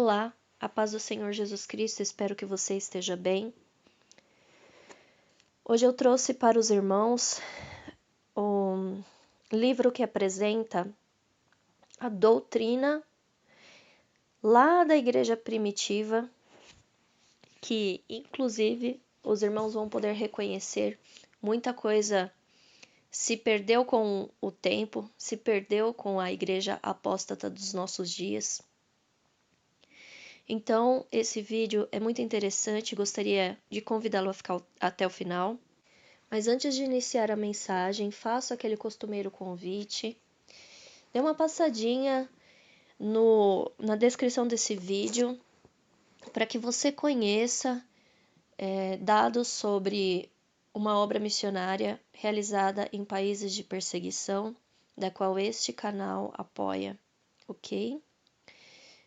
Olá, a paz do Senhor Jesus Cristo, espero que você esteja bem. Hoje eu trouxe para os irmãos um livro que apresenta a doutrina lá da igreja primitiva, que inclusive os irmãos vão poder reconhecer muita coisa se perdeu com o tempo, se perdeu com a igreja apóstata dos nossos dias. Então, esse vídeo é muito interessante, gostaria de convidá-lo a ficar até o final. Mas antes de iniciar a mensagem, faço aquele costumeiro convite. Dê uma passadinha na descrição desse vídeo para que você conheça dados sobre uma obra missionária realizada em países de perseguição, da qual este canal apoia, ok?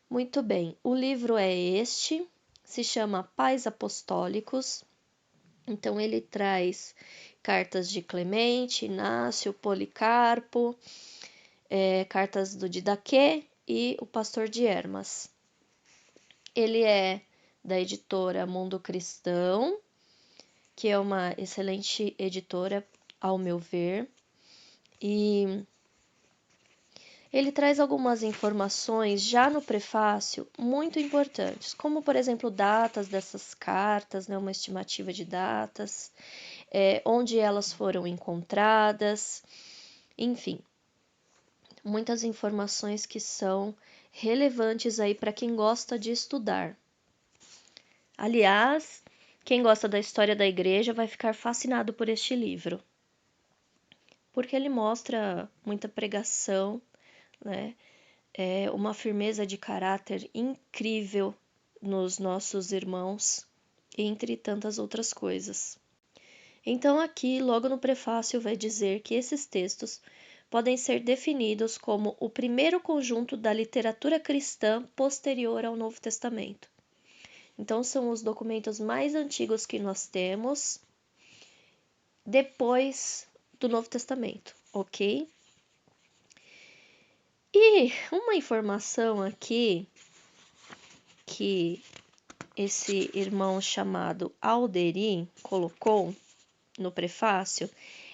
Muito bem, o livro é este, se chama Pais Apostólicos. Então ele traz cartas de Clemente, Inácio, Policarpo, cartas do Didaquê e o Pastor de Hermas. Ele é da editora Mundo Cristão, que é uma excelente editora, ao meu ver, e ele traz algumas informações já no prefácio muito importantes, como, por exemplo, datas dessas cartas, né, uma estimativa de datas, onde elas foram encontradas, enfim, muitas informações que são relevantes aí para quem gosta de estudar. Aliás, quem gosta da história da igreja vai ficar fascinado por este livro, porque ele mostra muita pregação, né? Uma firmeza de caráter incrível nos nossos irmãos, entre tantas outras coisas. Então, aqui, logo no prefácio, vai dizer que esses textos podem ser definidos como o primeiro conjunto da literatura cristã posterior ao Novo Testamento. Então, são os documentos mais antigos que nós temos depois do Novo Testamento, ok? E uma informação aqui que esse irmão chamado Alderi colocou no prefácio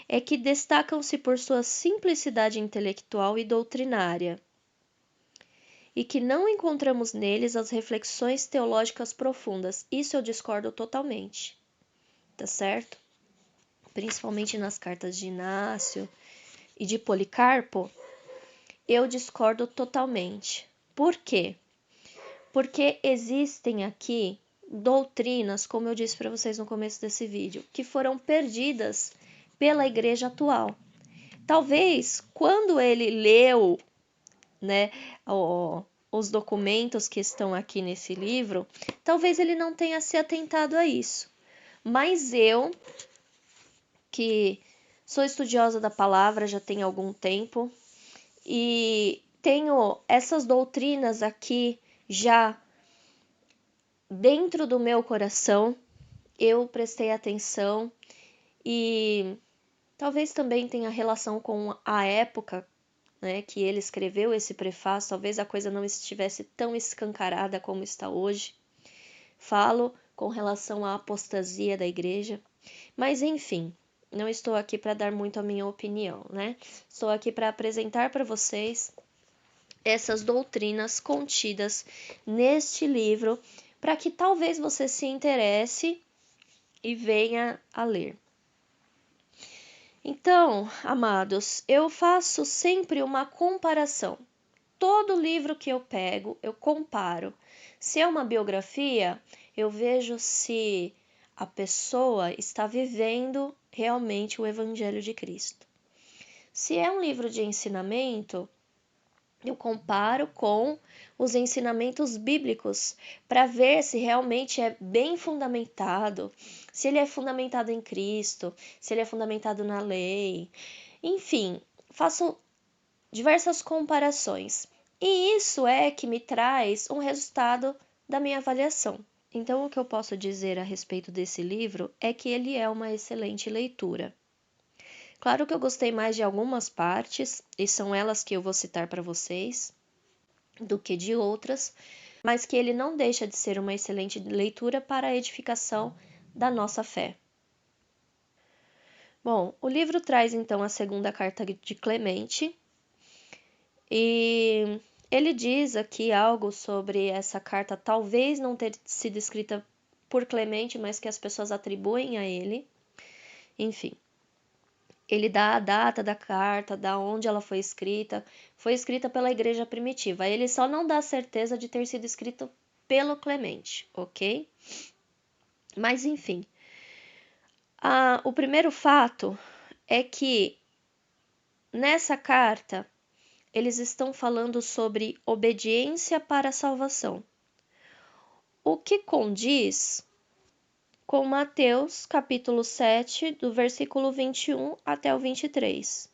é que destacam-se por sua simplicidade intelectual e doutrinária, e que não encontramos neles as reflexões teológicas profundas. Isso eu discordo totalmente, tá certo? Principalmente nas cartas de Inácio e de Policarpo, eu discordo totalmente. Por quê? Porque existem aqui doutrinas, como eu disse para vocês no começo desse vídeo, que foram perdidas pela igreja atual. Talvez quando ele leu, né, os documentos que estão aqui nesse livro, talvez ele não tenha se atentado a isso. Mas eu, que sou estudiosa da palavra já tem algum tempo e tenho essas doutrinas aqui já dentro do meu coração, eu prestei atenção e talvez também tenha relação com a época, né, que ele escreveu esse prefácio, talvez a coisa não estivesse tão escancarada como está hoje. Falo com relação à apostasia da igreja, mas enfim, não estou aqui para dar muito a minha opinião, né? Estou aqui para apresentar para vocês essas doutrinas contidas neste livro, para que talvez você se interesse e venha a ler. Então, amados, eu faço sempre uma comparação. Todo livro que eu pego, eu comparo. Se é uma biografia, eu vejo se a pessoa está vivendo realmente o Evangelho de Cristo. Se é um livro de ensinamento, eu comparo com os ensinamentos bíblicos para ver se realmente é bem fundamentado, se ele é fundamentado em Cristo, se ele é fundamentado na lei. Enfim, faço diversas comparações. E isso é que me traz um resultado da minha avaliação. Então, o que eu posso dizer a respeito desse livro é que ele é uma excelente leitura. Claro que eu gostei mais de algumas partes, e são elas que eu vou citar para vocês, do que de outras, mas que ele não deixa de ser uma excelente leitura para a edificação da nossa fé. Bom, o livro traz então a segunda carta de Clemente e ele diz aqui algo sobre essa carta talvez não ter sido escrita por Clemente, mas que as pessoas atribuem a ele. Enfim, ele dá a data da carta, da onde ela foi escrita pela igreja primitiva. Ele só não dá certeza de ter sido escrito pelo Clemente, ok? Mas enfim, o primeiro fato é que nessa carta eles estão falando sobre obediência para a salvação, o que condiz com Mateus capítulo 7, do versículo 21 até o 23.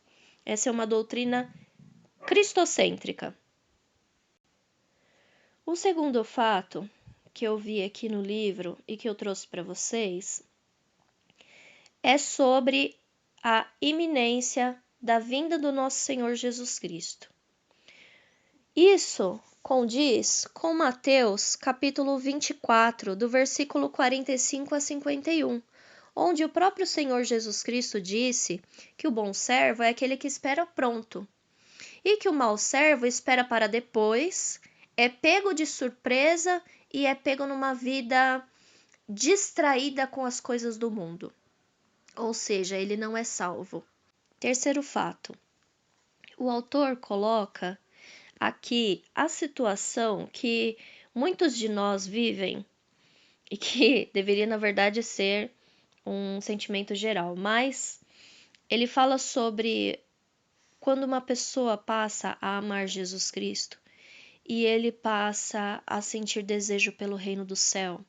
Essa é uma doutrina cristocêntrica. O segundo fato que eu vi aqui no livro e que eu trouxe para vocês é sobre a iminência da vinda do nosso Senhor Jesus Cristo. Isso condiz com Mateus capítulo 24, do versículo 45 a 51, onde o próprio Senhor Jesus Cristo disse que o bom servo é aquele que espera pronto, e que o mau servo espera para depois, é pego de surpresa e é pego numa vida distraída com as coisas do mundo. Ou seja, ele não é salvo. Terceiro fato. O autor coloca aqui a situação que muitos de nós vivem e que deveria, na verdade, ser um sentimento geral, mas ele fala sobre quando uma pessoa passa a amar Jesus Cristo e ele passa a sentir desejo pelo reino do céu.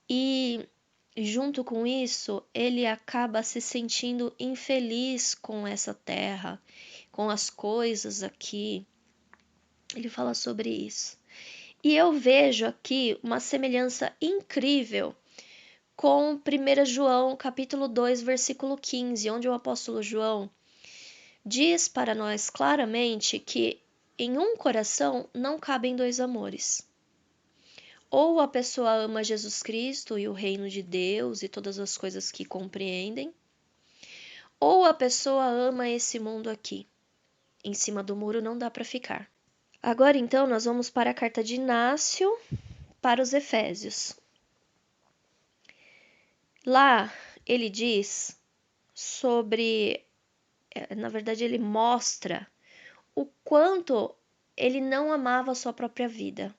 E junto com isso, ele acaba se sentindo infeliz com essa terra, com as coisas aqui. Ele fala sobre isso. E eu vejo aqui uma semelhança incrível com 1 João, capítulo 2, versículo 15, onde o apóstolo João diz para nós claramente que em um coração não cabem dois amores. Ou a pessoa ama Jesus Cristo e o reino de Deus e todas as coisas que compreendem, ou a pessoa ama esse mundo aqui. Em cima do muro não dá para ficar. Agora então nós vamos para a carta de Inácio para os Efésios. Lá ele diz sobre, na verdade ele mostra o quanto ele não amava a sua própria vida.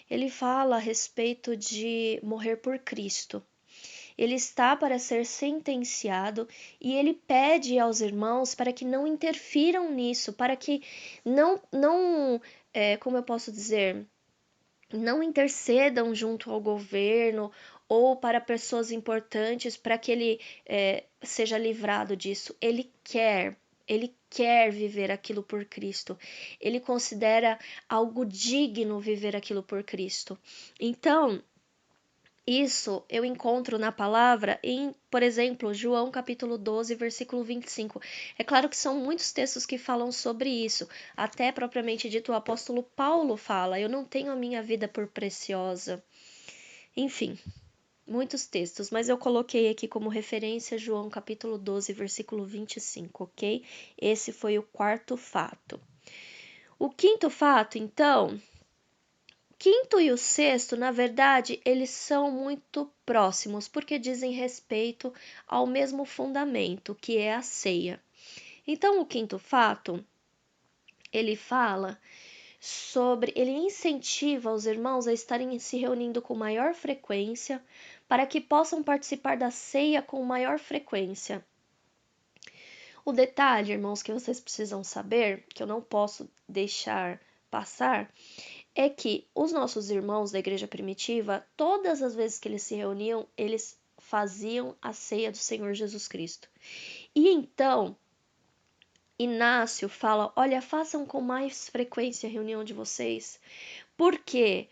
Ele fala a respeito de morrer por Cristo. Ele está para ser sentenciado e ele pede aos irmãos para que não interfiram nisso, para que como eu posso dizer, não intercedam junto ao governo ou para pessoas importantes para que ele seja livrado disso. Ele quer viver aquilo por Cristo. Ele considera algo digno viver aquilo por Cristo. Então, isso eu encontro na palavra em, por exemplo, João capítulo 12, versículo 25. É claro que são muitos textos que falam sobre isso. Até propriamente dito, o apóstolo Paulo fala: eu não tenho a minha vida por preciosa. Enfim, muitos textos, mas eu coloquei aqui como referência João capítulo 12, versículo 25, ok? Esse foi o quarto fato. O quinto fato, então, o quinto e o sexto, na verdade, eles são muito próximos, porque dizem respeito ao mesmo fundamento, que é a ceia. Então, o quinto fato, ele fala sobre, ele incentiva os irmãos a estarem se reunindo com maior frequência, para que possam participar da ceia com maior frequência. O detalhe, irmãos, que vocês precisam saber, que eu não posso deixar passar, é que os nossos irmãos da igreja primitiva, todas as vezes que eles se reuniam, eles faziam a ceia do Senhor Jesus Cristo. E então, Inácio fala: olha, façam com mais frequência a reunião de vocês, porque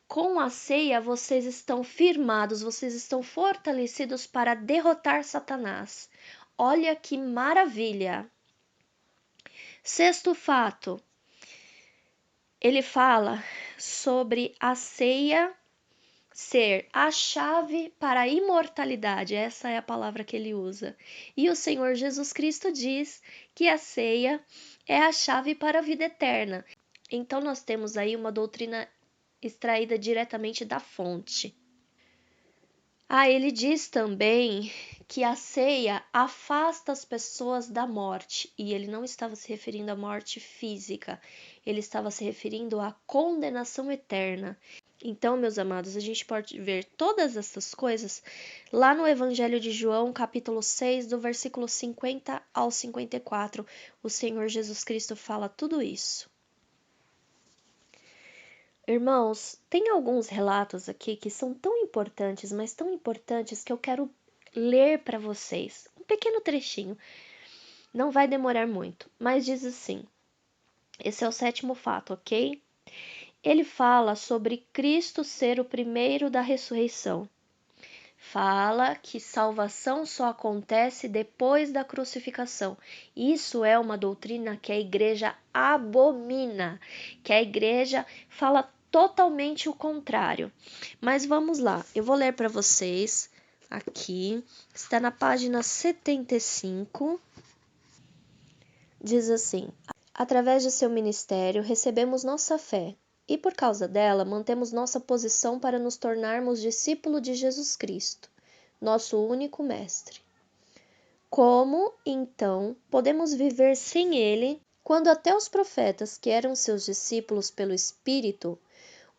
com a ceia vocês estão firmados, vocês estão fortalecidos para derrotar Satanás. Olha que maravilha! Sexto fato. ele fala sobre a ceia ser a chave para a imortalidade, essa é a palavra que ele usa. E o Senhor Jesus Cristo diz que a ceia é a chave para a vida eterna. Então nós temos aí uma doutrina extraída diretamente da fonte. Ele diz também que a ceia afasta as pessoas da morte, e ele não estava se referindo à morte física, ele estava se referindo à condenação eterna. Então, meus amados, a gente pode ver todas essas coisas lá no Evangelho de João, capítulo 6, do versículo 50 ao 54. O Senhor Jesus Cristo fala tudo isso. Irmãos, tem alguns relatos aqui que são tão importantes, mas tão importantes que eu quero ler para vocês. Um pequeno trechinho. Não vai demorar muito, mas diz assim. Esse é o 7º fato, ok? Ele fala sobre Cristo ser o primeiro da ressurreição. Fala que salvação só acontece depois da crucificação. Isso é uma doutrina que a igreja abomina, que a igreja fala totalmente o contrário. Mas vamos lá, eu vou ler para vocês aqui, está na página 75. Diz assim: através de seu ministério recebemos nossa fé, e por causa dela mantemos nossa posição para nos tornarmos discípulos de Jesus Cristo, nosso único mestre. Como, então, podemos viver sem ele, quando até os profetas, que eram seus discípulos pelo Espírito,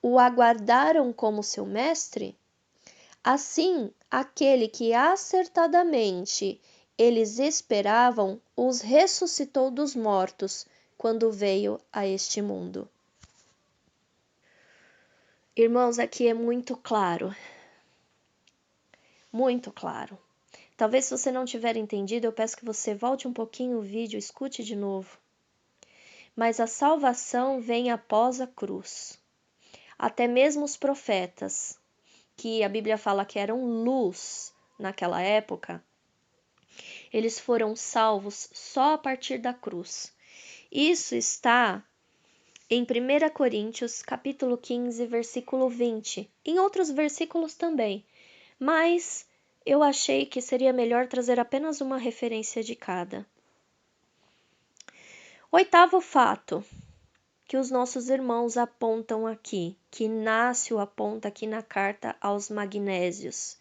o aguardaram como seu mestre? Assim, aquele que acertadamente eles esperavam os ressuscitou dos mortos quando veio a este mundo. Irmãos, aqui é muito claro. Muito claro. Talvez se você não tiver entendido, eu peço que você volte um pouquinho o vídeo, escute de novo. Mas a salvação vem após a cruz. Até mesmo os profetas, que a Bíblia fala que eram luz naquela época, eles foram salvos só a partir da cruz. Isso está em 1 Coríntios, capítulo 15, versículo 20, em outros versículos também, mas eu achei que seria melhor trazer apenas uma referência de cada. 8º fato que os nossos irmãos apontam aqui, que Inácio aponta aqui na carta aos Magnésios,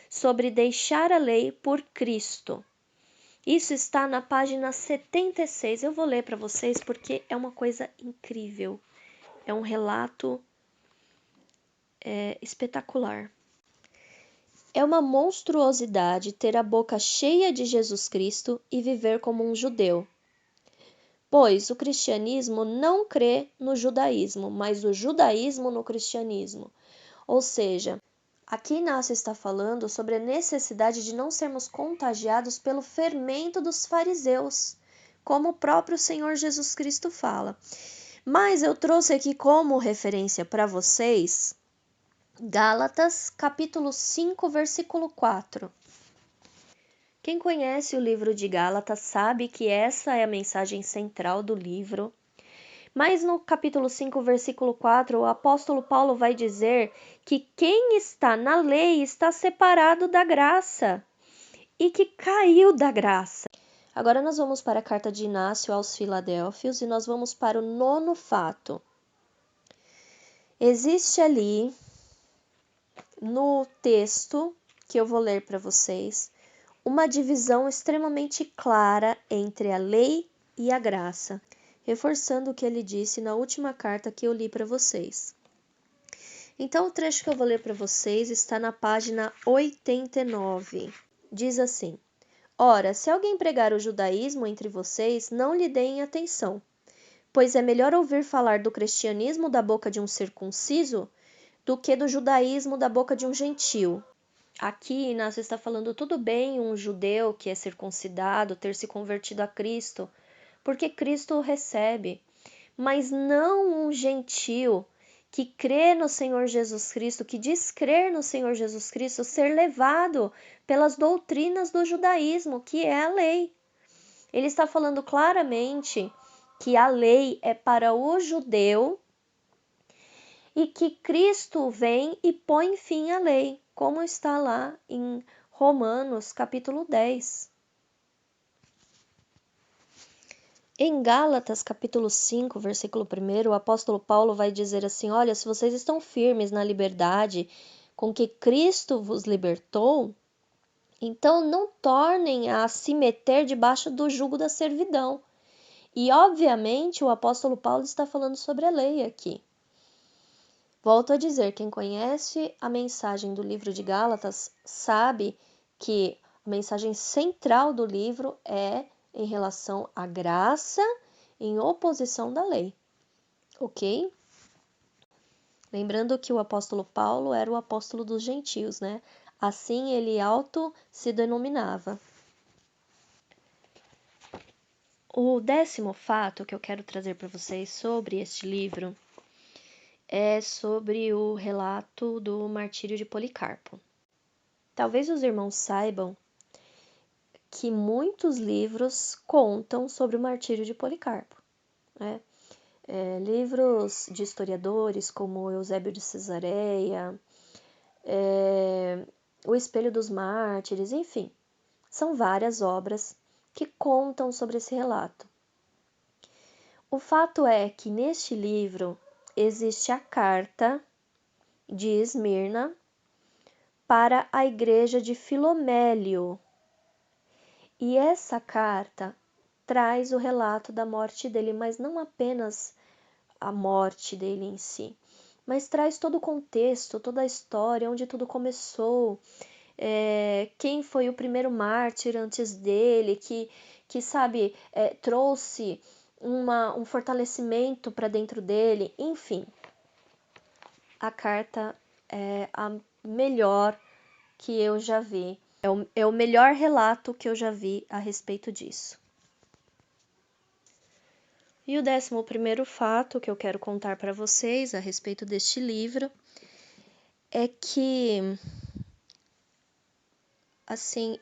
sobre deixar a lei por Cristo. Isso está na página 76. Eu vou ler para vocês porque é uma coisa incrível. É um relato espetacular. É uma monstruosidade ter a boca cheia de Jesus Cristo e viver como um judeu. Pois o cristianismo não crê no judaísmo, mas o judaísmo no cristianismo. Ou seja, aqui Inácio está falando sobre a necessidade de não sermos contagiados pelo fermento dos fariseus, como o próprio Senhor Jesus Cristo fala. Mas eu trouxe aqui como referência para vocês Gálatas, capítulo 5, versículo 4. Quem conhece o livro de Gálatas sabe que essa é a mensagem central do livro. Mas no capítulo 5, versículo 4, o apóstolo Paulo vai dizer que quem está na lei está separado da graça e que caiu da graça. Agora nós vamos para a carta de Inácio aos Filadélfios e nós vamos para o 9º fato. Existe ali, no texto que eu vou ler para vocês, uma divisão extremamente clara entre a lei e a graça, reforçando o que ele disse na última carta que eu li para vocês. Então, o trecho que eu vou ler para vocês está na página 89. Diz assim: ora, se alguém pregar o judaísmo entre vocês, não lhe deem atenção, pois é melhor ouvir falar do cristianismo da boca de um circunciso do que do judaísmo da boca de um gentio. Aqui, Inácio está falando tudo bem um judeu que é circuncidado ter se convertido a Cristo, porque Cristo o recebe, mas não um gentio que crê no Senhor Jesus Cristo, que diz crer no Senhor Jesus Cristo, ser levado pelas doutrinas do judaísmo, que é a lei. Ele está falando claramente que a lei é para o judeu e que Cristo vem e põe fim à lei, como está lá em Romanos capítulo 10. Em Gálatas capítulo 5, versículo 1, o apóstolo Paulo vai dizer assim: olha, se vocês estão firmes na liberdade com que Cristo vos libertou, então não tornem a se meter debaixo do jugo da servidão. E, obviamente, o apóstolo Paulo está falando sobre a lei aqui. Volto a dizer, quem conhece a mensagem do livro de Gálatas sabe que a mensagem central do livro é em relação à graça em oposição da lei, ok? Lembrando que o apóstolo Paulo era o apóstolo dos gentios, né? Assim ele auto se denominava. O 10º fato que eu quero trazer para vocês sobre este livro é sobre o relato do martírio de Policarpo. Talvez os irmãos saibam que muitos livros contam sobre o martírio de Policarpo, né? Livros de historiadores como Eusébio de Cesareia, O Espelho dos Mártires, enfim, são várias obras que contam sobre esse relato. O fato é que neste livro existe a carta de Esmirna para a igreja de Filomélio. E essa carta traz o relato da morte dele, mas não apenas a morte dele em si, mas traz todo o contexto, toda a história, onde tudo começou, quem foi o primeiro mártir antes dele, que sabe, trouxe um fortalecimento para dentro dele, enfim. A carta é a melhor que eu já vi. É o melhor relato que eu já vi a respeito disso. E o 11º fato que eu quero contar para vocês a respeito deste livro é que, assim,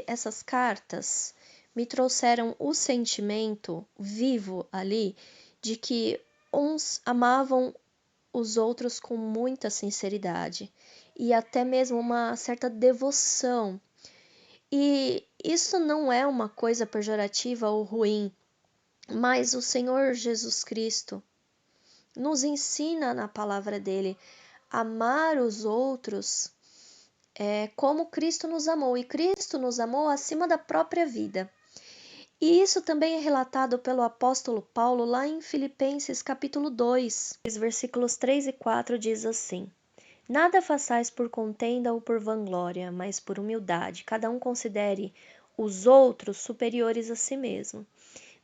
essas cartas me trouxeram o sentimento vivo ali de que uns amavam os outros com muita sinceridade e até mesmo uma certa devoção. E isso não é uma coisa pejorativa ou ruim, mas o Senhor Jesus Cristo nos ensina na palavra dele a amar os outros como Cristo nos amou, e Cristo nos amou acima da própria vida. E isso também é relatado pelo apóstolo Paulo lá em Filipenses capítulo 2, versículos 3 e 4 diz assim: Nada façais por contenda ou por vanglória, mas por humildade. Cada um considere os outros superiores a si mesmo.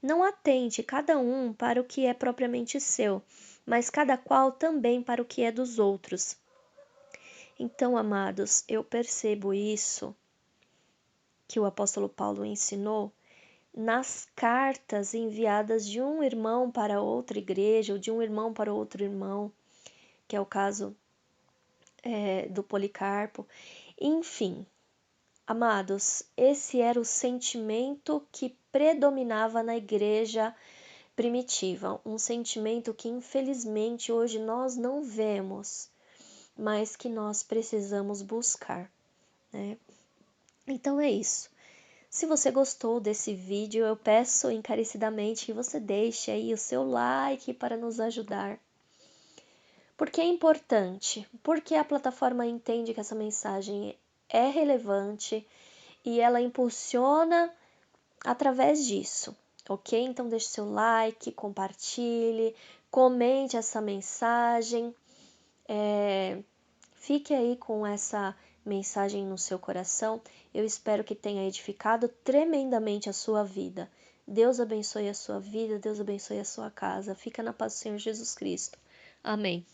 Não atente cada um para o que é propriamente seu, mas cada qual também para o que é dos outros. Então, amados, eu percebo isso que o apóstolo Paulo ensinou nas cartas enviadas de um irmão para outra igreja, ou de um irmão para outro irmão, que é o caso do Policarpo. Enfim, amados, esse era o sentimento que predominava na igreja primitiva, um sentimento que infelizmente hoje nós não vemos, mas que nós precisamos buscar, né? Então é isso. Se você gostou desse vídeo, eu peço encarecidamente que você deixe aí o seu like para nos ajudar. Porque é importante, porque a plataforma entende que essa mensagem é relevante e ela impulsiona através disso, ok? Então deixe seu like, compartilhe, comente essa mensagem, fique aí com essa mensagem no seu coração. Eu espero que tenha edificado tremendamente a sua vida. Deus abençoe a sua vida, Deus abençoe a sua casa. Fica na paz do Senhor Jesus Cristo. Amém.